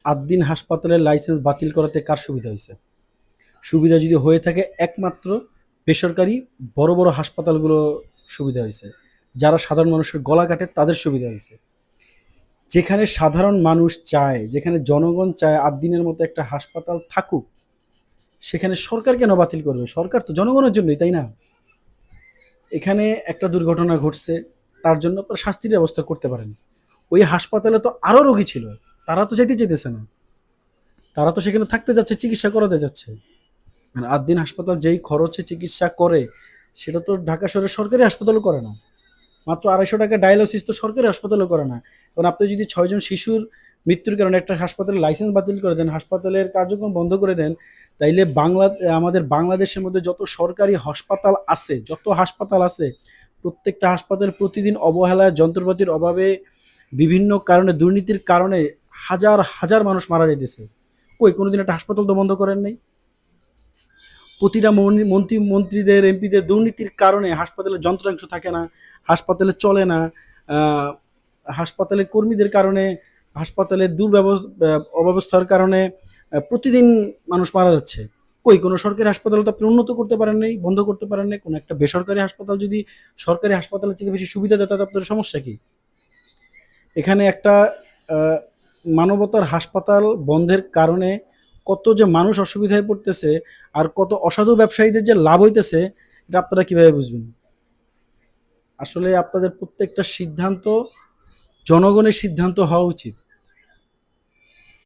আদ্দিন হাসপাতালের লাইসেন্স বাতিল করাতে কার সুবিধা হয়েছে? সুবিধা যদি হয়ে থাকে একমাত্র বেসরকারি বড় বড় হাসপাতালগুলো সুবিধা হয়েছে। যারা সাধারণ মানুষের গলা কাটে তাদের সুবিধা হয়েছে। যেখানে সাধারণ মানুষ চায়, যেখানে জনগণ চায় আদ্দিনের মতো একটা হাসপাতাল থাকুক, সেখানে সরকার কেন বাতিল করবে? সরকার তো জনগণের জন্যই, তাই না? এখানে একটা দুর্ঘটনা ঘটছে, তার জন্য আপনারা শাস্তির ব্যবস্থা করতে পারেন। ওই হাসপাতালে তো আরও রোগী ছিল, তারা তো যেতে চাইতেছে না, তারা তো সেখানে থাকতে যাচ্ছে, চিকিৎসা করাতে যাচ্ছে। মানে আদ্দিন হাসপাতাল যেই খরচে চিকিৎসা করে, সেটা তো ঢাকা শহরের সরকারি হাসপাতালও করে না। মাত্র 250 টাকা ডায়ালিসিস তো সরকারি হাসপাতালও করে না। কারণ আপনি যদি 6 জন শিশুর মৃত্যুর কারণে একটা হাসপাতালের লাইসেন্স বাতিল করে দেন, হাসপাতালের কার্যক্রম বন্ধ করে দেন, তাইলে আমাদের বাংলাদেশের মধ্যে যত সরকারি হাসপাতাল আছে, যত হাসপাতাল আছে, প্রত্যেকটা হাসপাতাল প্রতিদিন অবহেলায়, যন্ত্রপাতির অভাবে, বিভিন্ন কারণে, দুর্নীতির কারণে হাজার হাজার মানুষ মারা যাইতেছে। কই কোনোদিন একটা হাসপাতাল তো বন্ধ করেন নাই? প্রতিটা মন্ত্রীদের, এমপিদের দুর্নীতির কারণে হাসপাতালের যন্ত্রাংশ থাকে না, হাসপাতালে চলে না। আহ, হাসপাতালের কর্মীদের কারণে, হাসপাতালের অব্যবস্থার কারণে প্রতিদিন মানুষ মারা যাচ্ছে। কই কোনো সরকারি হাসপাতাল তো আপনি উন্নত করতে পারেন নাই, বন্ধ করতে পারেন নাই? কোনো একটা বেসরকারি হাসপাতাল যদি সরকারি হাসপাতালের চেয়ে বেশি সুবিধা দেয়, তাতে আপনাদের সমস্যা কি? এখানে একটা আহ, মানবতার হাসপাতাল বন্ধের কারণে কত যে মানুষ অসুবিধায় পড়তেছে, আর কত অসাধু ব্যবসায়ীদের যে লাভ হইতেছে, এটা আপনারা কিভাবে বুঝবেন? আসলে আপনাদের প্রত্যেকটা সিদ্ধান্ত জনগণের সিদ্ধান্ত হওয়া উচিত।